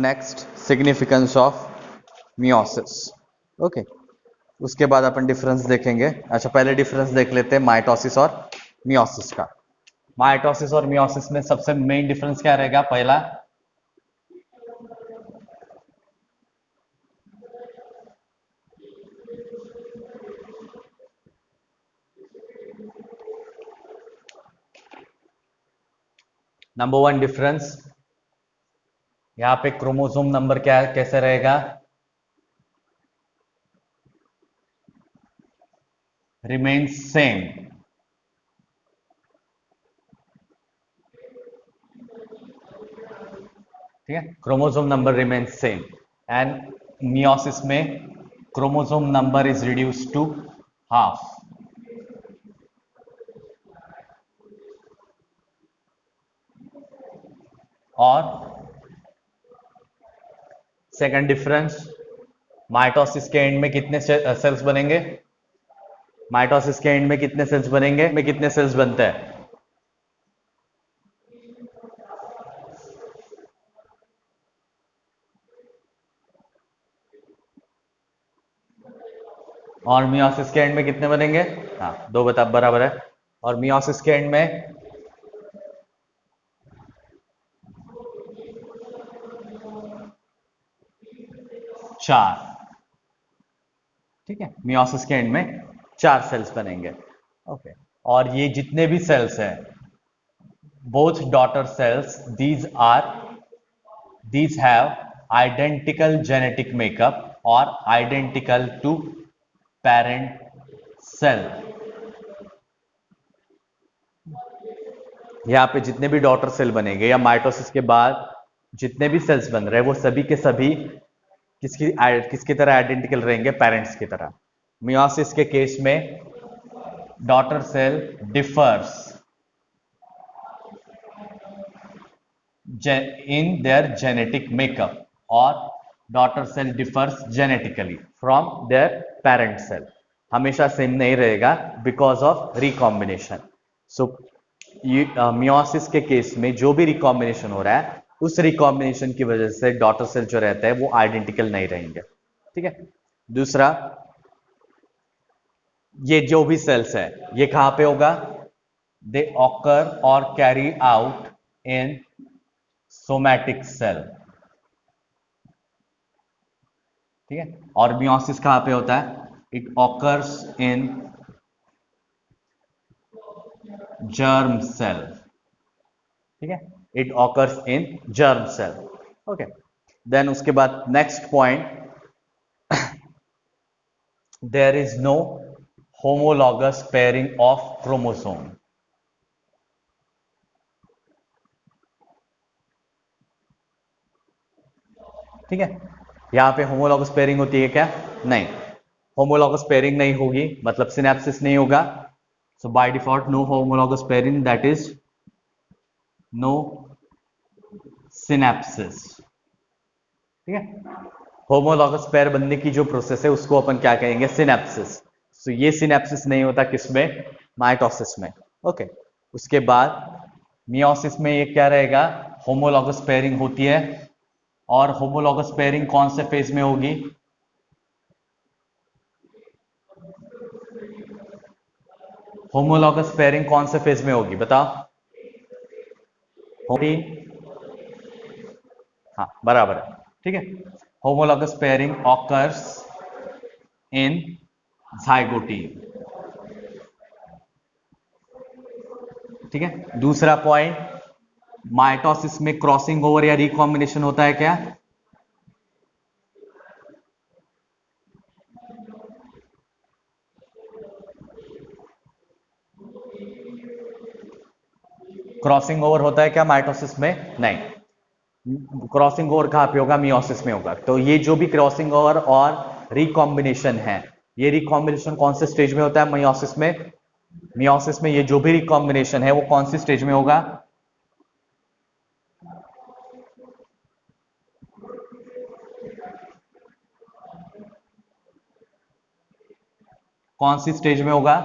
Next significance of meiosis. Okay, उसके बाद अपन difference देखेंगे। अच्छा, पहले डिफरेंस देख लेते हैं माइटोसिस और मियोसिस का। माइटोसिस और मियोसिस में सबसे मेन डिफरेंस क्या रहेगा? पहला, नंबर वन डिफरेंस, यहां पे क्रोमोसोम नंबर क्या कैसे रहेगा? Remains same. ठीक है, chromosome number remains same. And meiosis में chromosome number is reduce to half. और सेकंड डिफरेंस, माइटोसिस के एंड में कितने सेल्स बनेंगे? माइटोसिस के एंड में कितने सेल्स बनेंगे? में कितने सेल्स बनते हैं? और मियोसिस के एंड में कितने बनेंगे? हाँ, दो बता बराबर है। और मियोसिस के एंड में चार। ठीक है, मियोसिस के एंड में 4 सेल्स बनेंगे। ओके, और ये जितने भी सेल्स हैं, both daughter cells, these have identical genetic makeup or identical to parent cell। यहाँ पे जितने भी डॉटर सेल बनेंगे या माइटोसिस के बाद जितने भी सेल्स बन रहे हैं वो सभी के सभी किसकी तरह आइडेंटिकल रहेंगे? पेरेंट्स की तरह। मियोसिस के केस में daughter cell differs in their genetic makeup or daughter cell differs genetically from their parent cell। हमेशा सेम नहीं रहेगा because of recombination. So meiosis के केस में जो भी रिकॉम्बिनेशन हो रहा है उस रिकॉम्बिनेशन की वजह से डॉटर सेल जो रहता है वो आइडेंटिकल नहीं रहेंगे। ठीक है, दूसरा, ये जो भी सेल्स है ये कहां पे होगा? दे ऑकर और carry out in somatic cell. ठीक है, और मियोसिस कहां पे होता है? It occurs in germ cell. ठीक है, it occurs in germ cell. Okay, then उसके बाद next point, there is no homologous pairing of chromosome. ठीक है, यहां पे होमोलॉगस पेयरिंग होती है क्या? नहीं, होमोलॉगस पेयरिंग नहीं होगी, मतलब सिनेप्सिस नहीं होगा। So by default no homologous pairing, that is no synapsis. ठीक है, होमोलॉगस पेयर बनने की जो प्रोसेस है उसको अपन क्या कहेंगे? सिनेप्सिस। सो ये सिनेप्सिस नहीं होता किसमें? माइटोसिस में। ओके, उसके बाद मियोसिस में ये क्या रहेगा? होमोलॉगस पेयरिंग होती है। और होमोलॉगस पेयरिंग कौन से फेज में होगी? होमोलॉगस पेयरिंग कौन से फेज में होगी बताओ? होगी, हाँ बराबर है। ठीक है, होमोलॉगस पेयरिंग ऑकर्स इन ज़ाइगोटी। ठीक है, दूसरा पॉइंट, माइटोसिस में क्रॉसिंग ओवर या रिकॉम्बिनेशन होता है क्या? क्रॉसिंग ओवर होता है क्या माइटोसिस में? नहीं, क्रॉसिंग ओवर कहां पे होगा? मियोसिस में होगा। तो ये जो भी क्रॉसिंग ओवर और रिकॉम्बिनेशन है, ये रिकॉम्बिनेशन कौन से स्टेज में होता है? मियोसिस में। मियोसिस में ये जो भी रिकॉम्बिनेशन है वो कौन सी स्टेज में होगा? कौन सी स्टेज में होगा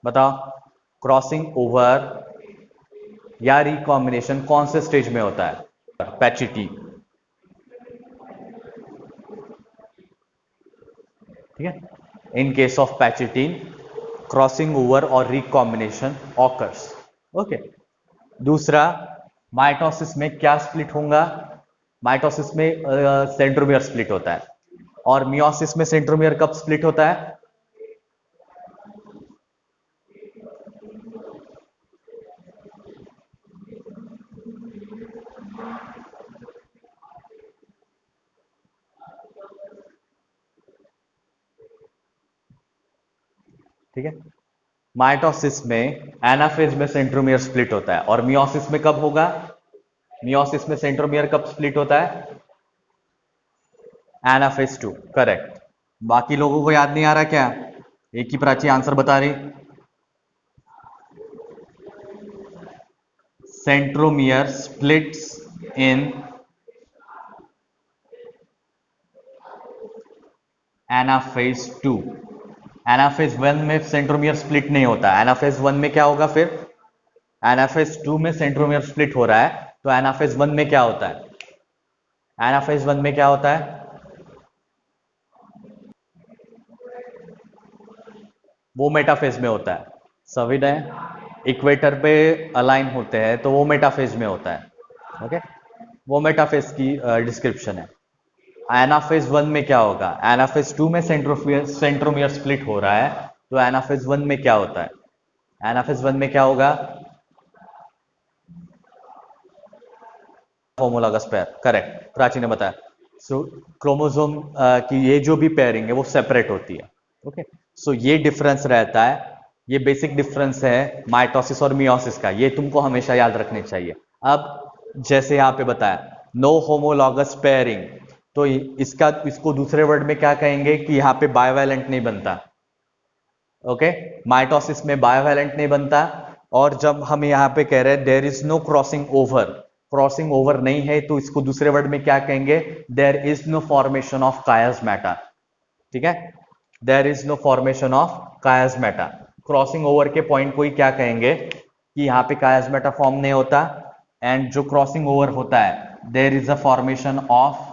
बताओ? क्रॉसिंग ओवर या रिकॉम्बिनेशन कौन से स्टेज में होता है? पैचिटी। ठीक है। In case of pachytene crossing over और रिकॉम्बिनेशन ऑकर्स। ओके। दूसरा, माइटोसिस में क्या स्प्लिट होगा? माइटोसिस में सेंट्रोमियर स्प्लिट होता है, और मियोसिस में सेंट्रोमियर कब स्प्लिट होता है? ठीक है। माइटोसिस में एनाफेज में सेंट्रोमियर स्प्लिट होता है, और मियोसिस में कब होगा? मियोसिस में सेंट्रोमियर कब स्प्लिट होता है? Anaphase 2, correct. बाकी लोगों को याद नहीं आ रहा क्या? एक ही प्राची आंसर बता रही। सेंट्रोमियर स्प्लिट्स इन एनाफेज 2। एनाफेज 1 में सेंट्रोमियर स्प्लिट नहीं होता। एनाफेज 1 में क्या होगा फिर? एनाफेज 2 में सेंट्रोमियर स्प्लिट हो रहा है, तो एनाफेज 1 में क्या होता है? एनाफेज 1 में क्या होता है? वो मेटाफेज में होता है। सभी ने इक्वेटर पे अलाइन होते हैं तो वो मेटाफेज में होता है। ओके, वो मेटाफेज की डिस्क्रिप्शन है। एनाफेज 1 में क्या होगा? एनाफेज 2 में सेंट्रोमियर स्प्लिट हो रहा है, तो एनाफेज 1 में क्या होता है? एनाफेज 1 में क्या होगा? होमोलॉगस पेयर, करेक्ट, प्राची ने बताया। सो क्रोमोसोम की ये जो भी पेयरिंग है वो सेपरेट होती है। ओके, सो ये डिफरेंस रहता है। ये बेसिक डिफरेंस है माइटोसिस और मियोसिस का, ये तुमको हमेशा याद रखने चाहिए। अब जैसे यहाँ पे बताया नो होमोलॉगस पेयरिंग, तो इसका इसको दूसरे वर्ड में क्या कहेंगे कि यहाँ पे बायोवैलेंट नहीं बनता। ओके, माइटोसिस में बायोवैलेंट नहीं बनता। और जब हम यहाँ पे कह रहे हैं there is no crossing over, crossing over नहीं है, तो इसको दूसरे वर्ड में क्या कहेंगे? There is no formation of chiasmata. ठीक है, there is no formation of chiasmata. Crossing over के पॉइंट को ही क्या कहेंगे कि यहाँ पे कायस्मेटा फॉर्म नहीं होता, एंड जो क्रॉसिंग ओवर होता है there is a formation of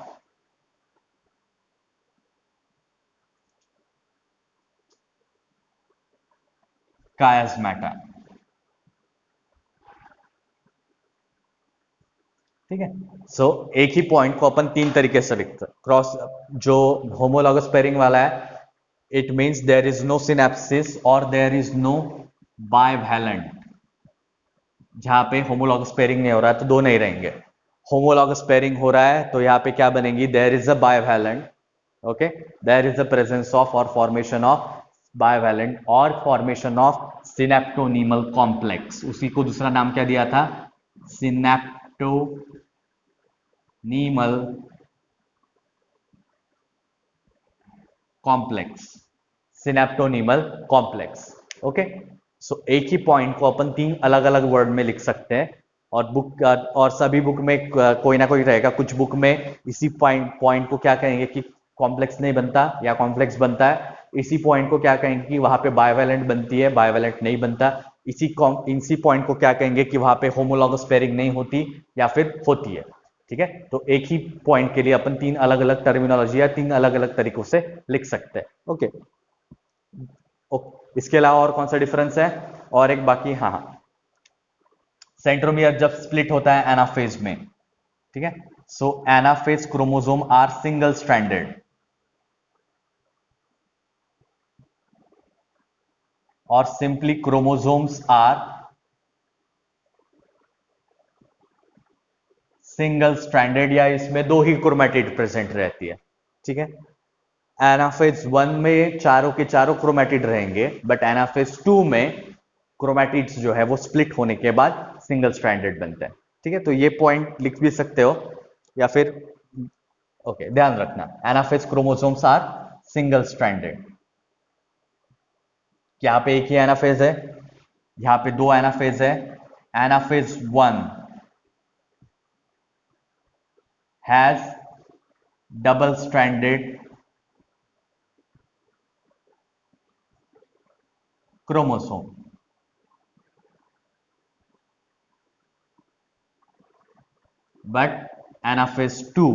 chiasmata. ठीक है। सो एक ही पॉइंट को अपन तीन तरीके से लिखते हैं। क्रॉस जो होमोलॉगस पेयरिंग वाला है, it means there is no synapsis और देयर इज नो बायवैलेंट। जहां पे होमोलॉगस पेयरिंग नहीं हो रहा है तो दो नहीं रहेंगे। होमोलॉगस पेयरिंग हो रहा है तो यहाँ पे क्या बनेगी? There is a bivalent. Okay, there is a presence of और फॉर्मेशन ऑफ बायवैलेंट और फॉर्मेशन ऑफ सिनेप्टोनीमल कॉम्प्लेक्स। उसी को दूसरा नाम क्या दिया था? सिनेप्टोनीमल कॉम्प्लेक्स। सिनेप्टोनीमल कॉम्प्लेक्स। ओके, सो एक ही पॉइंट को अपन तीन अलग अलग वर्ड में लिख सकते हैं, और बुक और सभी बुक में कोई ना कोई रहेगा। कुछ बुक में इसी पॉइंट को क्या कहेंगे कि कॉम्प्लेक्स नहीं बनता या कॉम्प्लेक्स बनता है। इसी पॉइंट को क्या कहेंगे कि वहां पे बायवैलेंट बनती है, बायवैलेंट नहीं बनता। इसी पॉइंट को क्या कहेंगे कि वहां पे होमोलॉगस पेयरिंग नहीं होती या फिर होती है। ठीक है, तो एक ही पॉइंट के लिए अपन तीन अलग अलग टर्मिनोलॉजी या तीन अलग अलग तरीकों से लिख सकते हैं। ओके, इसके अलावा और कौन सा डिफरेंस है? और एक बाकी, हाँ हाँ, सेंट्रोमियर जब स्प्लिट होता है एनाफेज में, ठीक है, so anaphase chromosome are single stranded, और simply chromosomes are single stranded, या इसमें दो ही क्रोमैटिड प्रेजेंट रहती है। ठीक है, एनाफेज 1 में चारों के चारों क्रोमैटिड रहेंगे, बट एनाफेज 2 में क्रोमैटिड्स जो है वो स्प्लिट होने के बाद सिंगल स्ट्रैंडेड बनते हैं। ठीक है, तो ये पॉइंट लिख भी सकते हो, या फिर ओके, ध्यान रखना anaphase chromosomes are single stranded. यहाँ पे एक ही एनाफेज है, यहाँ पे दो एनाफेज है। Anaphase 1 has double stranded chromosome, but anaphase 2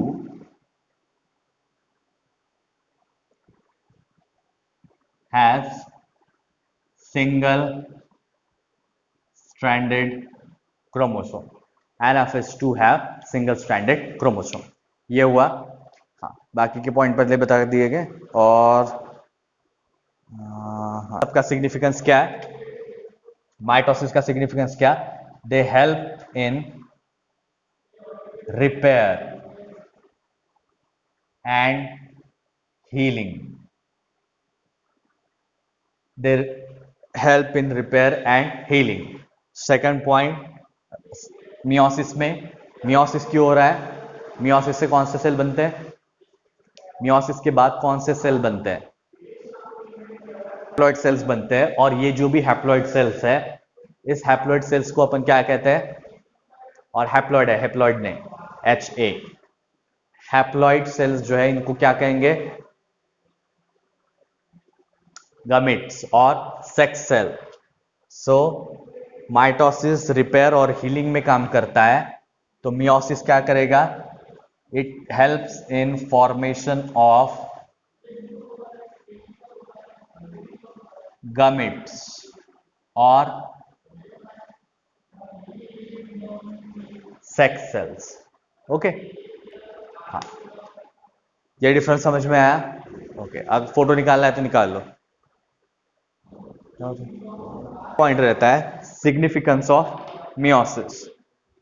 has single stranded chromosome. NFS2 have single stranded chromosome. ये हुआ। हाँ, बाकी के पॉइंट पहले बता दिए गए। और हाँ, सबका सिग्निफिकेंस क्या है, माइटोसिस का सिग्निफिकेंस क्या, they help in repair and healing, they help in repair and healing. Second point, meiosis में, मियोसिस क्यों हो रहा है, मियोसिस से कौन से सेल बनते हैं, मियोसिस के बाद कौन से सेल बनते हैं, हैप्लॉइड सेल्स बनते हैं। और ये जो भी हैप्लॉइड सेल्स है, इस हैप्लॉइड सेल्स को अपन क्या कहते हैं, और हैप्लॉइड है, हैप्लॉइड नहीं, HA, हैप्लॉइड सेल्स जो है इनको क्या कहेंगे, गमिट्स और sex cell. So mitosis repair और हीलिंग में काम करता है, तो मियोसिस क्या करेगा, it helps in formation of gametes और सेक्स सेल्स। ओके, हाँ, ये डिफरेंस समझ में आया। ओके, अब फोटो निकालना है तो निकाल लो। पॉइंट रहता है सिग्निफिकेंस ऑफ मियोसिस।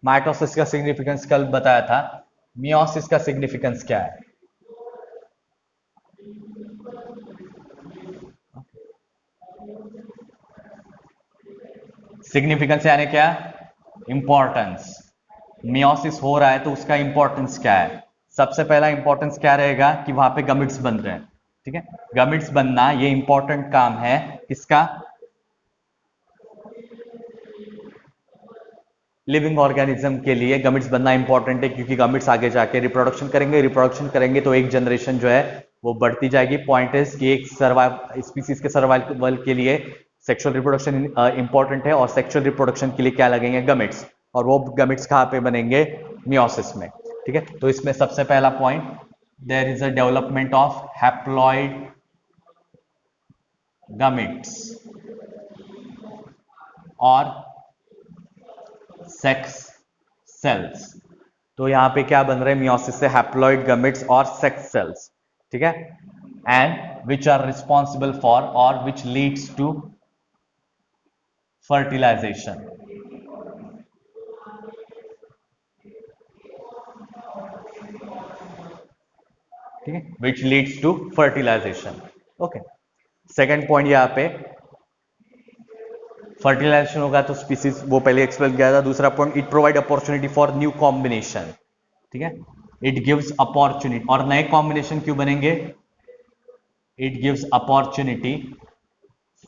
माइटोसिस का सिग्निफिकेंस कल बताया था, मियोसिस का सिग्निफिकेंस क्या है, सिग्निफिकेंस यानी क्या, इंपॉर्टेंस। मियोसिस हो रहा है तो उसका इंपॉर्टेंस क्या है, सबसे पहला इंपॉर्टेंस क्या रहेगा कि वहां पे गमिट्स बन रहे हैं। ठीक है, गमिट्स बनना ये इंपॉर्टेंट काम है किसका, लिविंग ऑर्गेनिज्म के लिए गमिट्स बनना इंपॉर्टेंट है, क्योंकि गमिट्स आगे जाके रिप्रोडक्शन करेंगे, रिप्रोडक्शन करेंगे तो एक जनरेशन जो है वो बढ़ती जाएगी। पॉइंट इज कि एक स्पीसीज के सर्वाइवल के लिए सेक्सुअल रिप्रोडक्शन इंपॉर्टेंट है, और सेक्सुअल रिप्रोडक्शन के लिए क्या लगेंगे, गमिट्स, और वो गमिट्स कहाँ पे बनेंगे, मियोसिस में। ठीक है, तो इसमें सबसे पहला point, there is a development of haploid gametes और सेक्स सेल्स। तो यहां पे क्या बन रहे हैं, मियोसिस से हैप्लॉइड गमिट्स और सेक्स सेल्स। ठीक है, and which are responsible for और विच लीड्स टू फर्टिलाइजेशन। ठीक है, which leads to fertilisation. Okay, second point यहां पे फर्टिलाइजेशन होगा तो स्पीसीज, वो पहले एक्सप्लेन किया था। दूसरा point, it provide opportunity for new combination. ठीक है, इट गिव्स अपॉर्चुनिटी, और नए कॉम्बिनेशन क्यों बनेंगे, it gives opportunity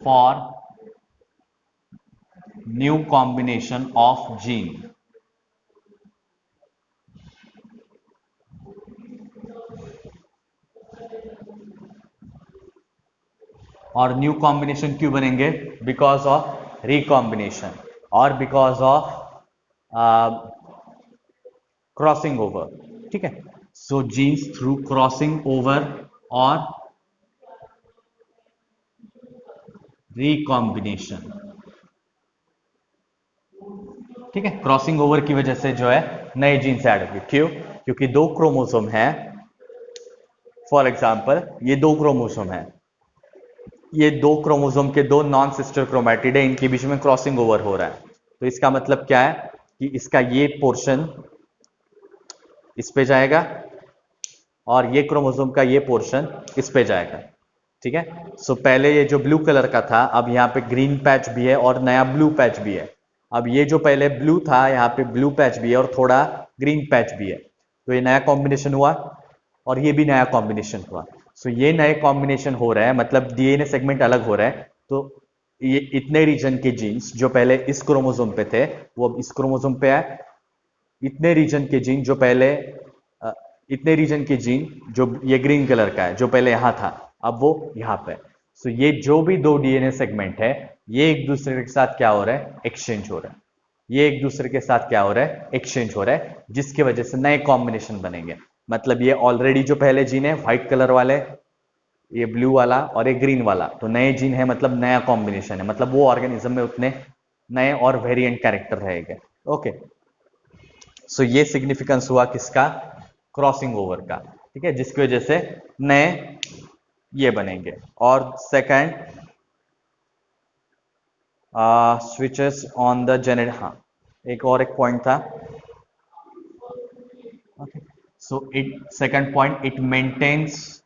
for new combination of gene. और न्यू कॉम्बिनेशन क्यों बनेंगे, बिकॉज ऑफ रिकॉम्बिनेशन और बिकॉज ऑफ क्रॉसिंग ओवर। ठीक है, सो जीन्स थ्रू क्रॉसिंग ओवर और रिकॉम्बिनेशन। ठीक है, क्रॉसिंग ओवर की वजह से जो है नए जीन्स ऐड होंगे। क्यों, क्योंकि दो क्रोमोसोम है, फॉर एग्जाम्पल ये दो क्रोमोसोम है, ये दो क्रोमोसोम के दो नॉन सिस्टर क्रोमैटिड है, इनके बीच में क्रॉसिंग ओवर हो रहा है। तो इसका मतलब क्या है कि इसका ये पोर्शन इस पे जाएगा और ये क्रोमोसोम का ये पोर्शन इस पे जाएगा। ठीक है, सो पहले ये जो ब्लू कलर का था, अब यहाँ पे ग्रीन पैच भी है और नया ब्लू पैच भी है। अब ये जो पहले ब्लू था, यहाँ पे ब्लू पैच भी है और थोड़ा ग्रीन पैच भी है, तो ये नया कॉम्बिनेशन हुआ और ये भी नया कॉम्बिनेशन हुआ। सो ये नए कॉम्बिनेशन हो रहा है, मतलब डीएनए सेगमेंट अलग हो रहा है। तो ये इतने रीजन के जीन्स जो पहले इस क्रोमोसोम पे थे वो अब इस क्रोमोसोम पे आए, इतने रीजन के जीन जो पहले इतने रीजन के जीन जो ये ग्रीन कलर का है जो पहले यहां था, अब वो यहां पे। सो ये जो भी दो डीएनए सेगमेंट है, ये एक दूसरे के साथ क्या हो रहा है, एक्सचेंज हो रहा है। ये एक दूसरे के साथ क्या हो रहा है, एक्सचेंज हो रहा है, जिसकी वजह से नए कॉम्बिनेशन बनेंगे। मतलब ये ऑलरेडी जो पहले जीन है व्हाइट कलर वाले, ये ब्लू वाला और ये ग्रीन वाला, तो नए जीन है मतलब नया कॉम्बिनेशन है, मतलब वो ऑर्गेनिज्म में उतने नए और वेरिएंट कैरेक्टर रहेंगे। ओके, सो ये सिग्निफिकेंस हुआ किसका, क्रॉसिंग ओवर का, ठीक है, जिसकी वजह से नए ये बनेंगे। और second, switches on the genet, हाँ एक और एक पॉइंट था। Okay, so it second point, it maintains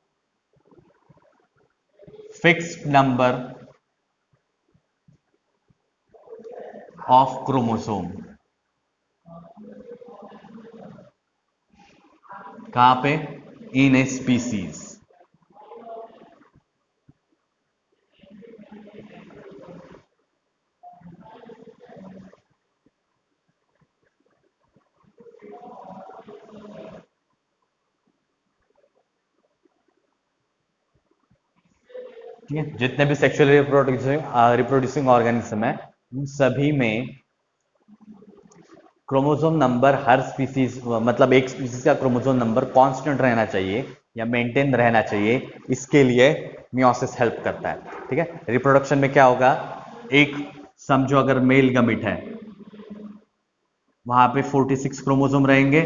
fixed number of chromosome. कहां पे, इन ए स्पीसीज। ठीक है, जितने भी सेक्सुअली रिप्रोड्यूसिंग ऑर्गेनिज्म है उन सभी में क्रोमोसोम नंबर, हर स्पीसीज मतलब एक स्पीसीज का क्रोमोसोम नंबर कांस्टेंट रहना चाहिए या मेंटेन रहना चाहिए, इसके लिए मियोसिस हेल्प करता है। ठीक है, रिप्रोडक्शन में क्या होगा, एक समझो अगर मेल गमिट है वहां पे 46 क्रोमोसोम रहेंगे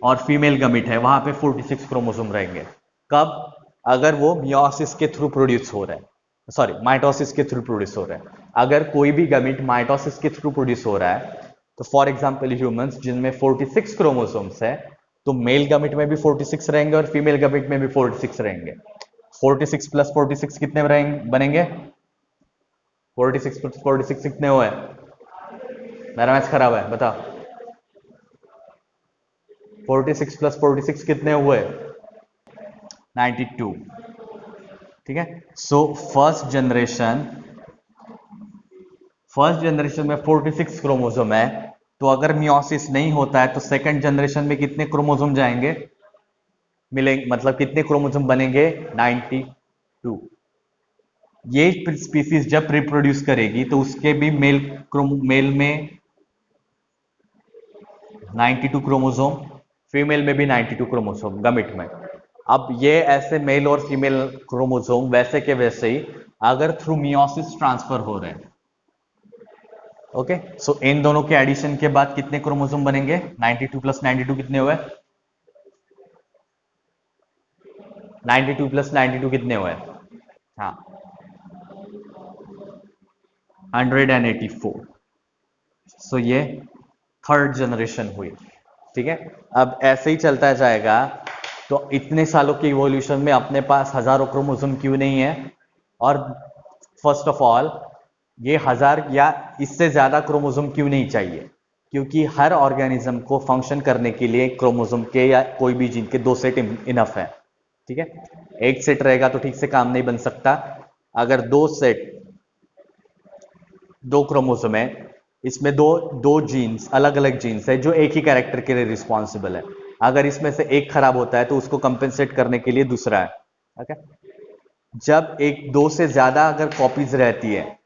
और फीमेल गमिट है वहां पे 46 क्रोमोसोम रहेंगे। कब, अगर वो मियोसिस के थ्रू प्रोड्यूस हो रहा है, सॉरी माइटोसिस के थ्रू प्रोड्यूस हो रहा है। अगर कोई भी गमिट माइटोसिस के थ्रू प्रोड्यूस हो रहा है, तो फॉर एग्जांपल ह्यूमंस जिनमें 46 क्रोमोसोम्स है, तो मेल गमिट में भी 46 रहेंगे और फीमेल गमिट में भी 46 रहेंगे। 46 प्लस 46 कितने रहेंगे, बनेंगे, 46 प्लस 46 कितने हुए, मेरा मैथ खराब है बताओ, 46 प्लस 46 कितने हुए, 92। ठीक है, सो फर्स्ट जनरेशन में 46 क्रोमोसोम है, तो अगर मियोसिस नहीं होता है तो सेकंड जनरेशन में कितने क्रोमोसोम जाएंगे, मिलेंगे, मतलब कितने क्रोमोसोम बनेंगे, 92। ये स्पीसीज जब रिप्रोड्यूस करेगी तो उसके भी मेल में 92 क्रोमोसोम, फीमेल में भी 92 क्रोमोसोम गमिट में। अब ये ऐसे मेल और फीमेल क्रोमोसोम वैसे के वैसे ही अगर थ्रू मियोसिस ट्रांसफर हो रहे हैं। ओके, सो इन दोनों के एडिशन के बाद कितने क्रोमोसोम बनेंगे, 92 प्लस 92 कितने हुए, 92 प्लस 92 कितने हुए, हाँ 184। सो ये थर्ड जनरेशन हुई। ठीक है, अब ऐसे ही चलता जाएगा, तो इतने सालों के इवोल्यूशन में अपने पास हजारों क्रोमोसोम क्यों नहीं है, और फर्स्ट ऑफ ऑल ये हजार या इससे ज्यादा क्रोमोसोम क्यों नहीं चाहिए, क्योंकि हर ऑर्गेनिज्म को फंक्शन करने के लिए क्रोमोसोम के या कोई भी जीन के 2 सेट इनफ है। ठीक है, एक सेट रहेगा तो ठीक से काम नहीं बन सकता। अगर 2 सेट, 2 क्रोमोसोम है, इसमें दो दो जीन्स, अलग अलग जीन्स है जो एक ही कैरेक्टर के लिए रिस्पॉन्सिबल है। अगर इसमें से एक खराब होता है तो उसको कंपेंसेट करने के लिए दूसरा है। ओके, जब एक दो से ज्यादा अगर कॉपीज रहती है,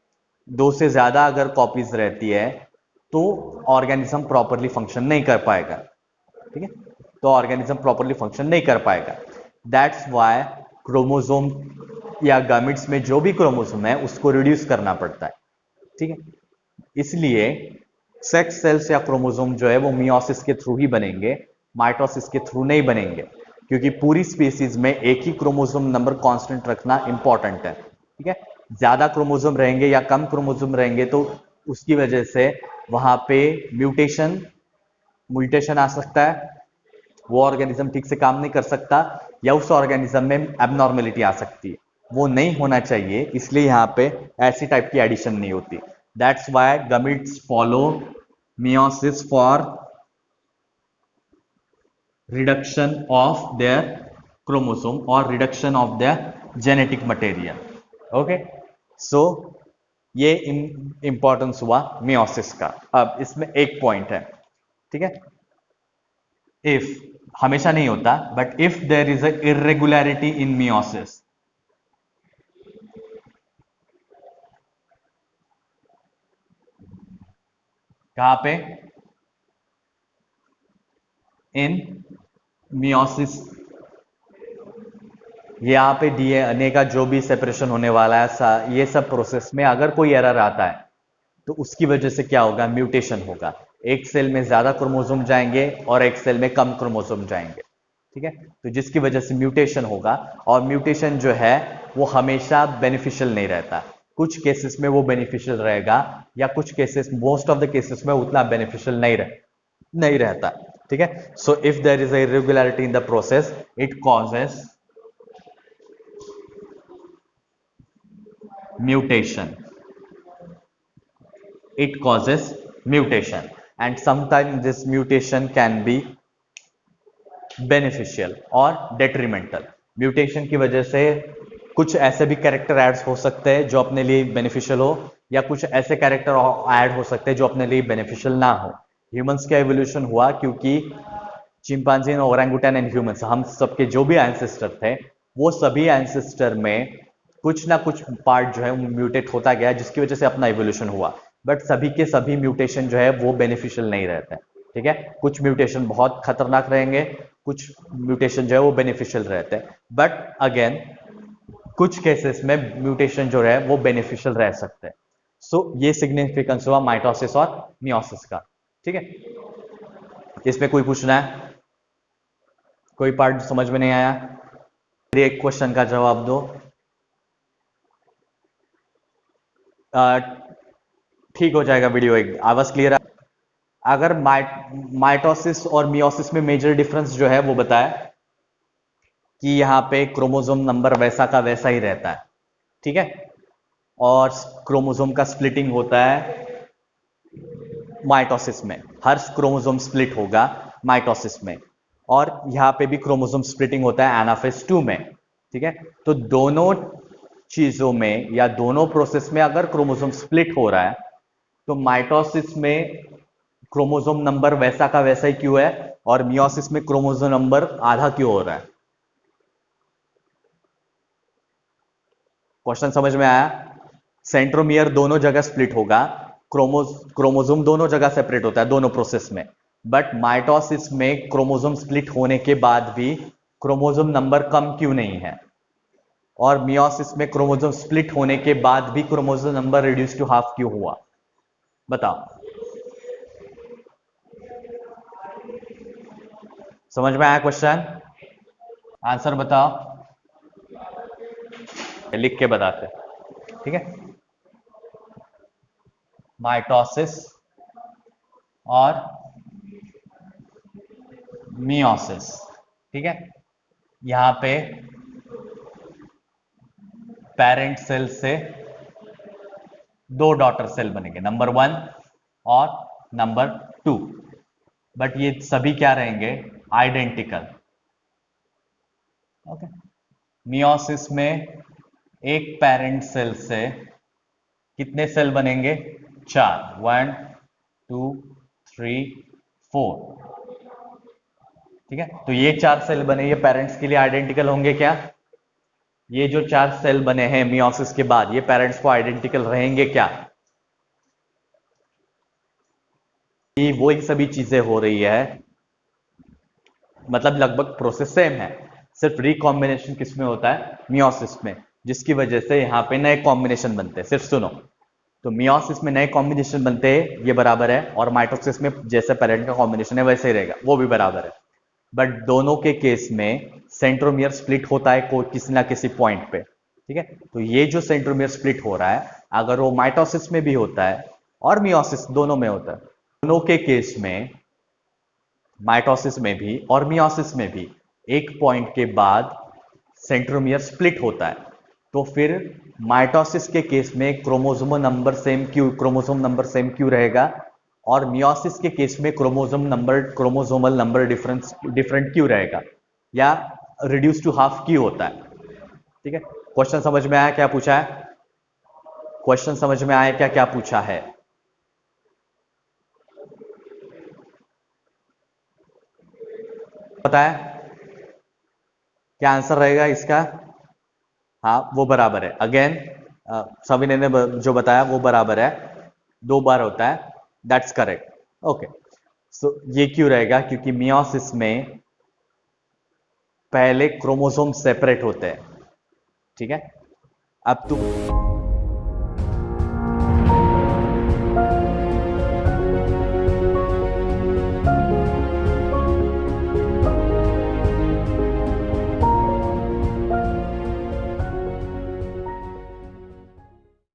2 से ज्यादा अगर कॉपीज रहती है, तो ऑर्गेनिज्म प्रॉपरली फंक्शन नहीं कर पाएगा। ठीक है, तो ऑर्गेनिज्म प्रॉपरली फंक्शन नहीं कर पाएगा। दैट्स वाई क्रोमोसोम या गामिट्स में जो भी क्रोमोसोम है उसको रिड्यूस करना पड़ता है। ठीक है, इसलिए सेक्स सेल्स या क्रोमोसोम जो है वो मियोसिस के थ्रू ही बनेंगे, माइटोसिस के थ्रू नहीं बनेंगे, क्योंकि पूरी स्पीसीज में एक ही क्रोमोसोम नंबर कांस्टेंट रखना इंपॉर्टेंट है। ठीक है, ज्यादा क्रोमोसोम रहेंगे या कम क्रोमोसोम रहेंगे तो उसकी वजह से वहां पे म्यूटेशन म्यूटेशन आ सकता है, वो ऑर्गेनिज्म ठीक से काम नहीं कर सकता, या उस ऑर्गेनिज्म में एबनॉर्मेलिटी आ सकती है, वो नहीं होना चाहिए, इसलिए यहां पे ऐसी टाइप की एडिशन नहीं होती। That's why gametes follow meiosis for reduction of their chromosome और reduction of their genetic material. Okay, so ये इंपॉर्टेंस हुआ मियोसिस का। अब इसमें एक पॉइंट है, ठीक है, इफ, हमेशा नहीं होता, but if there is a irregularity in meiosis, कहां पे, इन मियोसिस ये यहाँ पे डीएनए का जो भी सेपरेशन होने वाला है, ये सब प्रोसेस में अगर कोई एरर आता है तो उसकी वजह से क्या होगा, म्यूटेशन होगा। एक सेल में ज्यादा क्रोमोसोम जाएंगे और एक सेल में कम क्रोमोसोम जाएंगे, ठीक है। तो जिसकी वजह से म्यूटेशन होगा, और म्यूटेशन जो है वो हमेशा बेनिफिशियल नहीं रहता। कुछ केसेस में वो बेनिफिशियल रहेगा, या कुछ cases, most of the cases में उतना बेनिफिशियल नहीं रहता, ठीक है। So if there is a irregularity in the process, it causes mutation. It causes mutation, and sometimes this mutation can be beneficial or detrimental. Mutation की वजह से कुछ ऐसे भी कैरेक्टर एड्स हो सकते हैं जो अपने लिए बेनिफिशियल हो, या कुछ ऐसे कैरेक्टर ऐड हो सकते हैं जो अपने लिए बेनिफिशियल ना हो। ह्यूमंस का एवोल्यूशन हुआ क्योंकि चिंपांजी, ओरांगुटन एंड ह्यूमंस, हम सबके जो भी एंसेस्टर थे, वो सभी एंसेस्टर में कुछ ना कुछ पार्ट जो है म्यूटेट होता गया, जिसकी वजह से अपना इवोल्यूशन हुआ। बट सभी के सभी म्यूटेशन जो है वो बेनिफिशियल नहीं रहते, ठीक है। कुछ म्यूटेशन बहुत खतरनाक रहेंगे, कुछ म्यूटेशन जो है वो बेनिफिशियल रहते हैं। बट अगेन कुछ केसेस में म्यूटेशन जो है वो बेनिफिशियल रह सकते हैं। सो ये सिग्निफिकेंस हुआ माइटोसिस और मियोसिस का, ठीक है। इसमें कोई पूछना है? कोई पार्ट समझ में नहीं आया? एक क्वेश्चन का जवाब दो। ठीक हो जाएगा वीडियो, एक आवाज क्लियर है? अगर माइटोसिस और मियोसिस में मेजर डिफरेंस जो है वो बताया कि यहाँ पे क्रोमोसोम नंबर वैसा का वैसा ही रहता है, ठीक है। और क्रोमोसोम का स्प्लिटिंग होता है माइटोसिस में, हर क्रोमोसोम स्प्लिट होगा माइटोसिस में, और यहाँ पे भी क्रोमोसोम स्प्लिटिंग होता है एनाफेज 2 में, ठीक है। तो दोनों चीजों में या दोनों प्रोसेस में अगर क्रोमोसोम स्प्लिट हो रहा है, तो माइटोसिस में क्रोमोसोम नंबर वैसा का वैसा ही क्यों है, और मियोसिस में क्रोमोसोम नंबर आधा क्यों हो रहा है? क्वेश्चन समझ में आया? सेंट्रोमियर दोनों जगह स्प्लिट होगा, क्रोमोसोम दोनों जगह सेपरेट होता है दोनों प्रोसेस में, बट माइटोसिस में क्रोमोसोम स्प्लिट होने के बाद भी क्रोमोसोम नंबर कम क्यों नहीं है, और मियोसिस में क्रोमोसोम स्प्लिट होने के बाद भी chromosome number reduce to half क्यों हुआ? बताओ, समझ में आया क्वेश्चन? आंसर बताओ, लिख के बताते, ठीक है। माइटोसिस और मियोसिस, ठीक है। यहां पे पेरेंट सेल से दो डॉटर सेल बनेंगे, नंबर 1 और नंबर 2, बट ये सभी क्या रहेंगे, आइडेंटिकल, ओके। मियोसिस में एक पेरेंट सेल से कितने सेल बनेंगे, 4, 1 2 3 4, ठीक है। तो ये 4 सेल बने, ये पेरेंट्स के लिए आइडेंटिकल होंगे क्या? ये जो 4 सेल बने हैं मियोसिस के बाद, ये पेरेंट्स को आइडेंटिकल रहेंगे क्या? ये वही सभी चीजें हो रही है, मतलब लगभग प्रोसेस सेम है, सिर्फ रिकॉम्बिनेशन किसमें होता है, मियोसिस में, जिसकी वजह से यहाँ पे नए कॉम्बिनेशन बनते हैं। सिर्फ सुनो, तो मियोसिस में नए कॉम्बिनेशन बनते हैं, ये बराबर है, और माइटोसिस में जैसे पेरेंट का कॉम्बिनेशन है वैसे ही रहेगा, वो भी बराबर है। बट दोनों के केस में सेंट्रोमियर स्प्लिट होता है कोई किसी ना किसी पॉइंट पे, ठीक है। तो ये जो सेंट्रोमियर स्प्लिट हो रहा है, अगर वो माइटोसिस में भी होता है और मियोसिस दोनों में होता है, दोनों के केस में, माइटोसिस में भी और मियोसिस में भी, एक पॉइंट के बाद सेंट्रोमियर स्प्लिट होता है। तो फिर माइटोसिस के केस में क्रोमोसोम नंबर सेम क्यों रहेगा, और मियोसिस के केस में क्रोमोसोमल नंबर डिफरेंट क्यों रहेगा, या रिड्यूस टू हाफ क्यों होता है, ठीक है। क्वेश्चन समझ में आया क्या पूछा है? क्वेश्चन समझ में आया क्या क्या पूछा है? पता है क्या आंसर रहेगा इसका? हाँ, वो बराबर है। अगेन सभी ने जो बताया वो बराबर है, 2 बार होता है, दैट्स करेक्ट, ओके। सो ये क्यों रहेगा, क्योंकि मियोसिस में पहले क्रोमोसोम सेपरेट होते हैं, ठीक है, अब तू